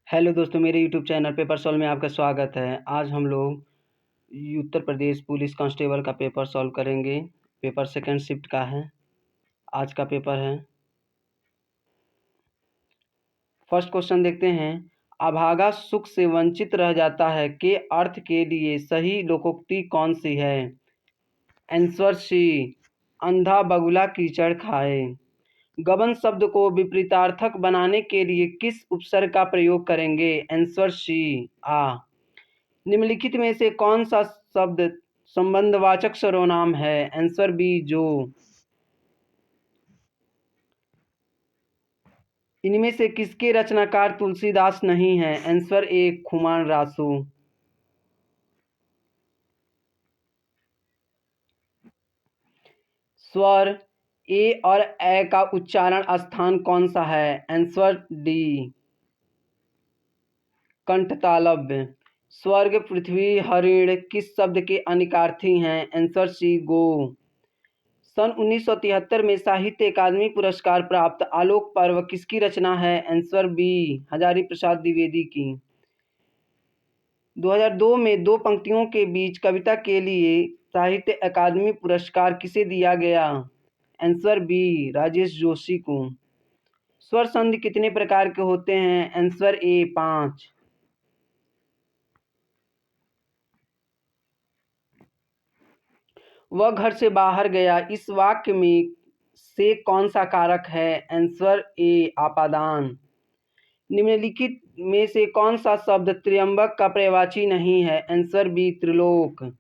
Hello दोस्तों, मेरे YouTube channel paper solve में आपका स्वागत है। आज हम लोग उत्तर प्रदेश पुलिस कांस्टेबल का पेपर सॉल्व करेंगे। पेपर सेकंड शिफ्ट का है। आज का पेपर है। फर्स्ट क्वेश्चन देखते हैं। अभागा सुख से वंचित रह जाता है के अर्थ के लिए सही लोकोक्ति कौन सी है? आंसर सी, अंधा बगुला कीचड़ खाए। गबन शब्द को विपरीतार्थक बनाने के लिए किस उपसर्ग का प्रयोग करेंगे? आंसर सी, आ। निम्नलिखित में से कौन सा शब्द संबंधवाचक सर्वनाम है? आंसर बी, जो। इनमें से किसके रचनाकार तुलसीदास नहीं है? Answer A, Khuman Raso. स्वर ए और ए का उच्चारण स्थान कौन सा है? आंसर डी, कंठतालव्य। स्वर्ग, पृथ्वी, हरिण किस शब्द के अनिकार्थी हैं? आंसर सी, गो। सन 1973 में साहित्य अकादमी पुरस्कार प्राप्त आलोक पर्व किसकी रचना है? आंसर बी, हजारी प्रसाद द्विवेदी की। 2002 में दो पंक्तियों के बीच कविता के लिए साहित्य अकादमी पुरस्कार किसे दिया गया? आंसर बी, राजेश जोशी को। स्वर संधि कितने प्रकार के होते हैं? Answer A, 5। वह घर से बाहर गया इस वाक्य में से कौन सा कारक है? आंसर ए, आपादान। निम्नलिखित में से कौन सा शब्द त्र्यंबक का पर्यायवाची नहीं है? आंसर बी, त्रिलोक।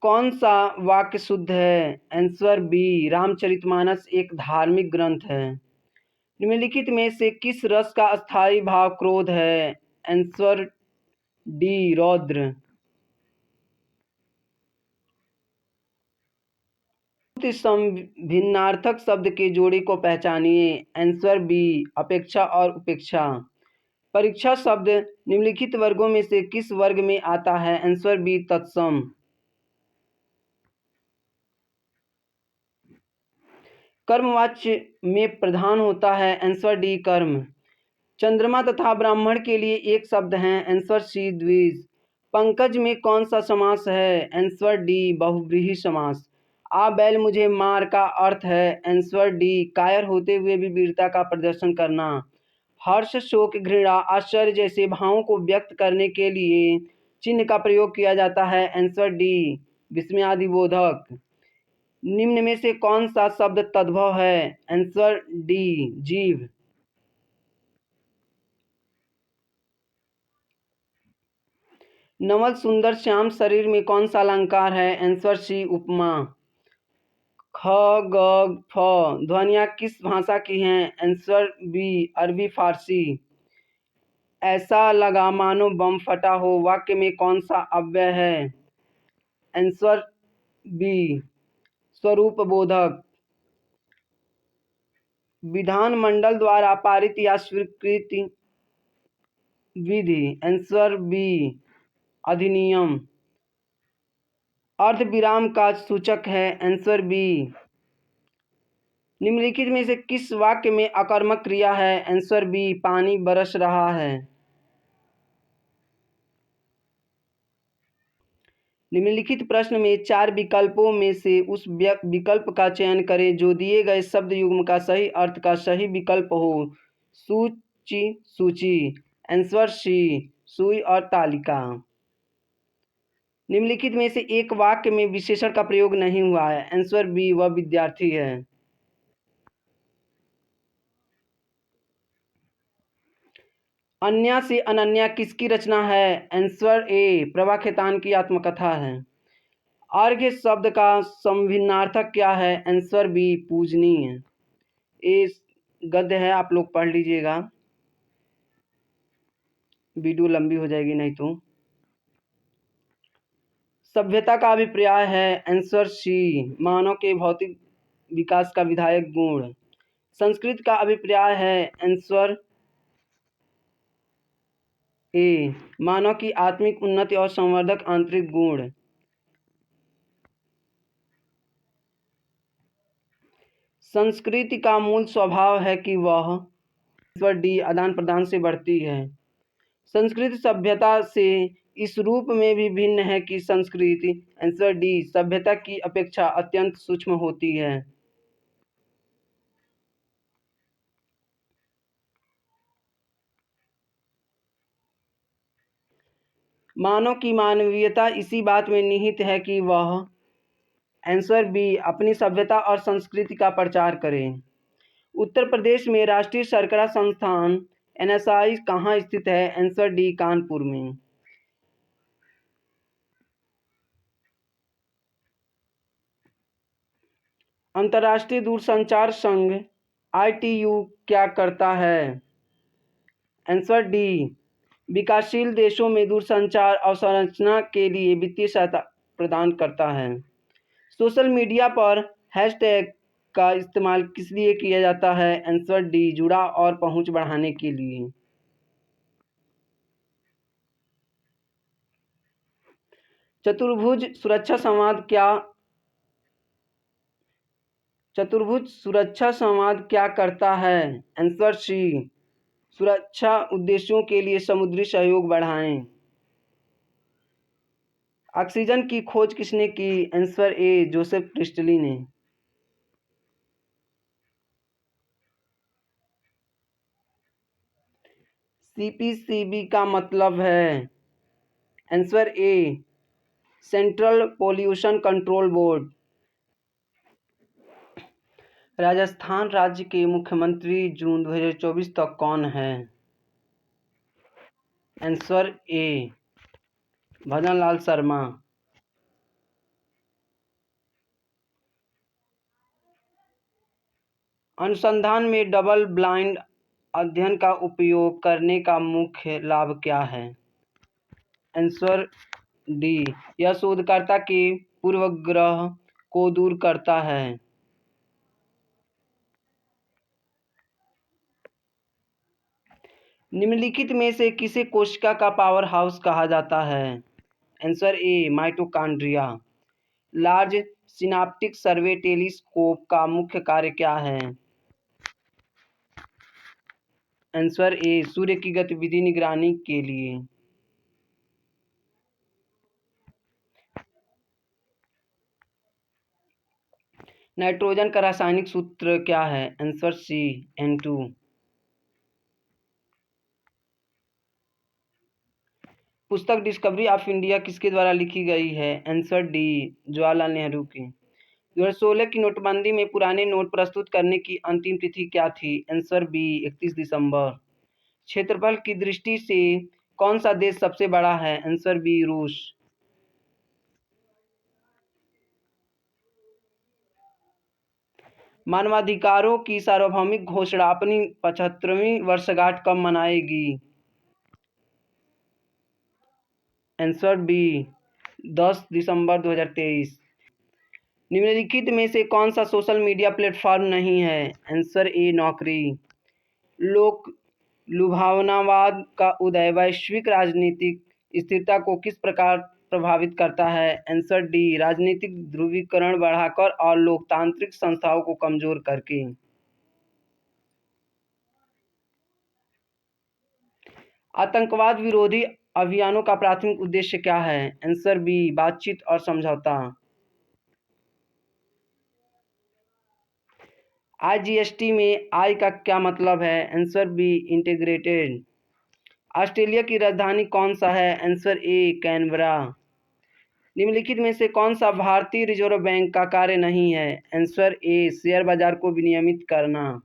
कौन सा वाक्य शुद्ध है? आंसर बी, रामचरितमानस एक धार्मिक ग्रंथ है। निम्नलिखित में से किस रस का अस्थायी भाव क्रोध है? आंसर डी, रौद्र। भिन्नार्थक शब्द के जोड़ी को पहचानिए। आंसर बी, अपेक्षा और उपेक्षा। परीक्षा शब्द निम्नलिखित वर्गों में से किस वर्ग में आता है? आंसर बी, तत्सम। कर्मवाच्य में प्रधान होता है? आंसर डी, कर्म। चंद्रमा तथा ब्राह्मण के लिए एक शब्द है? आंसर सी, द्विज। पंकज में कौन सा समास है? आंसर डी, बहुव्रीहि समास। आ बैल मुझे मार का अर्थ है? आंसर डी, कायर होते हुए भी वीरता का प्रदर्शन करना। हर्ष, शोक, घृणा, आश्चर्य जैसे भावों को व्यक्त करने के लिए चिन्ह का प्रयोग किया जाता है? आंसर डी, विस्मयादिबोधक। निम्न में से कौन सा शब्द तद्भव है? आंसर डी, जीव। नवल सुंदर श्याम शरीर में कौन सा अलंकार है? आंसर सी, उपमा। ख, ग, फ ध्वनियाँ किस भाषा की हैं? आंसर बी, अरबी फारसी। ऐसा लगा मानो बम फटा हो वाक्य में कौन सा अव्यय है? आंसर बी, स्वरूप बोधक। विधानमंडल द्वारा पारित या स्वीकृत विधि? आंसर बी, अधिनियम। अर्धविराम का सूचक है? Answer B. निम्नलिखित में से किस वाक्य में अकर्मक क्रिया है? आंसर बी, पानी बरस रहा है। निम्नलिखित प्रश्न में चार विकल्पों में से उस विकल्प का चयन करें जो दिए गए शब्द युग्म का सही अर्थ का सही विकल्प हो। सूची, सूची। आंसर सी, सुई और तालिका। निम्नलिखित में से एक वाक्य में विशेषण का प्रयोग नहीं हुआ है? आंसर बी, वह विद्यार्थी है। अन्या से अनन्या किसकी रचना है? आंसर ए, प्रभा खेतान की आत्मकथा है। अर्घ्य शब्द का संभिन्नार्थक क्या है? आंसर बी, पूजनीय। ये गद्य है, आप लोग पढ़ लीजिएगा, वीडियो लंबी हो जाएगी नहीं तो। सभ्यता का अभिप्राय है? आंसर सी, मानव के भौतिक विकास का विधायक गुण। संस्कृत का अभिप्राय है? आंसर ए, मानव की आत्मिक उन्नति और संवर्धक आंतरिक गुण। संस्कृति का मूल स्वभाव है कि वह आंसर डी आदान प्रदान से बढ़ती है। संस्कृत सभ्यता से इस रूप में भी भिन्न है कि संस्कृति आंसर डी सभ्यता की अपेक्षा अत्यंत सूक्ष्म होती है। मानव की मानवीयता इसी बात में निहित है कि वह आंसर बी अपनी सभ्यता और संस्कृति का प्रचार करें। उत्तर प्रदेश में राष्ट्रीय शर्करा संस्थान एनएसआई कहाँ स्थित है? आंसर डी कानपुर में। अंतर्राष्ट्रीय दूरसंचार संघ आईटीयू क्या करता है? आंसर डी विकासशील देशों में दूरसंचार अवसंरचना के लिए वित्तीय सहायता प्रदान करता है। सोशल मीडिया पर हैशटैग का इस्तेमाल किस लिए किया जाता है? आंसर डी जुड़ाव और पहुंच बढ़ाने के लिए। चतुर्भुज सुरक्षा संवाद क्या करता है? आंसर सी सुरक्षा उद्देश्यों के लिए समुद्री सहयोग बढ़ाएं। ऑक्सीजन की खोज किसने की? आंसर ए जोसेफ प्रिस्टली ने। सीपीसीबी का मतलब है? आंसर ए central pollution control board. Rajasthan राज्य के मुख्यमंत्री जून 2024 तक कौन है? आंसर ए भजनलाल शर्मा। अनुसंधान में डबल ब्लाइंड अध्ययन का उपयोग करने का मुख्य लाभ क्या है? आंसर डी यह शोधकर्ता के पूर्वाग्रह को दूर करता है। निम्नलिखित में से किसे कोशिका का पावर हाउस कहा जाता है? आंसर ए माइटोकॉन्ड्रिया। लार्ज सिनाप्टिक सर्वे टेलीस्कोप का मुख्य कार्य क्या है? आंसर ए सूर्य की गतिविधि निगरानी के लिए। नाइट्रोजन का रासायनिक सूत्र क्या है? Answer C N2। पुस्तक डिस्कवरी ऑफ इंडिया किसके द्वारा लिखी गई है? आंसर डी जवाहरलाल नेहरू की। 2016 की नोटबंदी में पुराने नोट प्रस्तुत करने की अंतिम तिथि क्या थी? आंसर बी 31 दिसंबर। क्षेत्रफल की दृष्टि से कौन सा देश सबसे बड़ा है? आंसर बी रूस। मानवाधिकारों की सार्वभौमिक घोषणा अपनी 75वीं वर्षगांठ कब मनाएगी? आंसर बी 10 दिसंबर 2023। निम्नलिखित में से कौन सा सोशल मीडिया प्लेटफॉर्म नहीं है? आंसर ए नौकरी। लोक लुभावनावाद का उदय वैश्विक राजनीतिक स्थिरता को किस प्रकार प्रभावित करता है? आंसर डी राजनीतिक ध्रुवीकरण बढ़ाकर और लोकतांत्रिक संस्थाओं को कमजोर करके। आतंकवाद विरोधी अभियानों का प्राथमिक उद्देश्य क्या है? आंसर बी बातचीत और समझौता। आईजीएसटी में आई का क्या मतलब है? Answer be integrated. ऑस्ट्रेलिया की राजधानी कौन सा है? आंसर ए कैनबरा। निम्नलिखित में से कौन सा भारतीय रिजर्व बैंक का कार्य नहीं है? आंसर ए शेयर बाजार को विनियमित करना।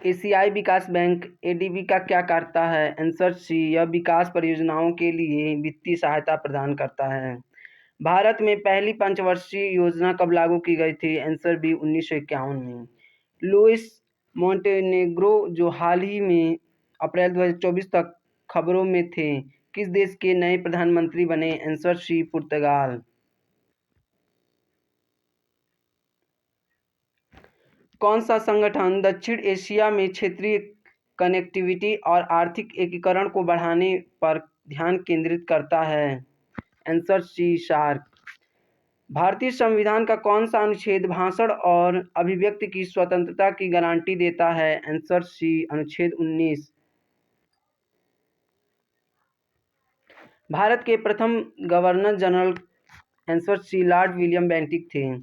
एशियाई विकास बैंक एडीबी का क्या करता है? आंसर सी यह विकास परियोजनाओं के लिए वित्तीय सहायता प्रदान करता है। भारत में पहली पंचवर्षीय योजना कब लागू की गई थी? आंसर बी 1951 में। लुइस मोंटेनेग्रो जो हाल ही में अप्रैल 2024 तक खबरों में थे, किस देश के नए प्रधानमंत्री बने? आंसर सी पुर्तगाल। कौन सा संगठन दक्षिण एशिया में क्षेत्रीय कनेक्टिविटी और आर्थिक एकीकरण को बढ़ाने पर ध्यान केंद्रित करता है? Answer C SAARC. भारतीय संविधान का कौन सा अनुच्छेद भाषण और अभिव्यक्ति की स्वतंत्रता की गारंटी देता है? आंसर सी, अनुच्छेद 19। भारत के प्रथम governor general answer C, Lord William Bentinck थे।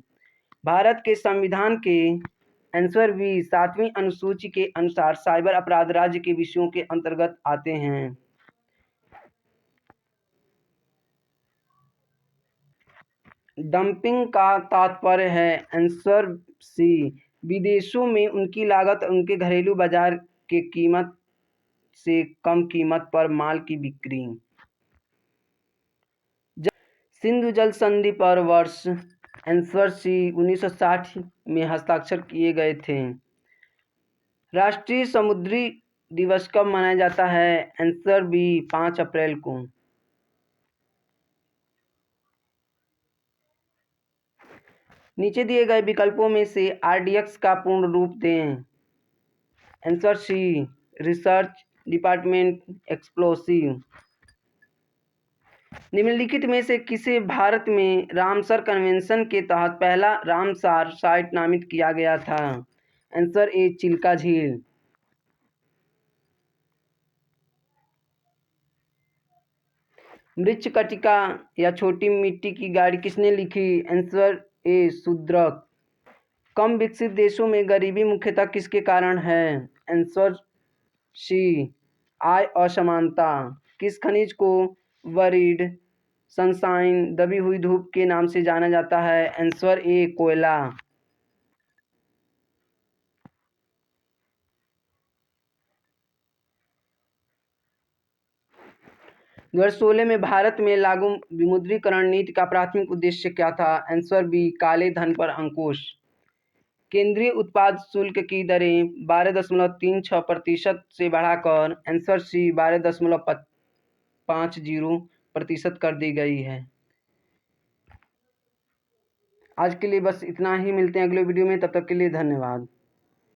भारत के संविधान के आंसर बी 7वीं अनुसूची के अनुसार साइबर अपराध राज्य के विषयों के अंतर्गत आते हैं। डंपिंग का तात्पर्य है आंसर सी, विदेशों में उनकी लागत उनके घरेलू बाजार के कीमत से कम कीमत पर माल की बिक्री। सिंधु जल संधि पर वर्ष आंसर सी 1960 में हस्ताक्षर किए गए थे। राष्ट्रीय समुद्री दिवस कब मनाया जाता है? आंसर बी 5 अप्रैल को। नीचे दिए गए विकल्पों में से आरडीएक्स का पूर्ण रूप दें। Answer C, research department explosive. निम्नलिखित में से किसे भारत में रामसर कन्वेंशन के तहत पहला रामसार साइट नामित किया गया था? आंसर ए, चिल्का झील। मृच्छकटिका या छोटी मिट्टी की गाड़ी किसने लिखी? Answer A, Shudraka. कम विकसित देशों में गरीबी मुख्यतः किसके कारण है? आंसर सी, आय असमानता। किस खनिज को बरीड सनशाइन, दबी हुई धूप के नाम से जाना जाता है? आंसर ए, कोयला। 2016 में भारत में लागू विमुद्रीकरण नीति का प्राथमिक उद्देश्य क्या था? आंसर बी, काले धन पर अंकुश। केंद्रीय उत्पाद शुल्क की दरें 12.36% से बढ़ाकर आंसर सी 12.50% कर दी गई है। आज के लिए बस इतना ही, मिलते हैं अगले वीडियो में, तब तक के लिए धन्यवाद।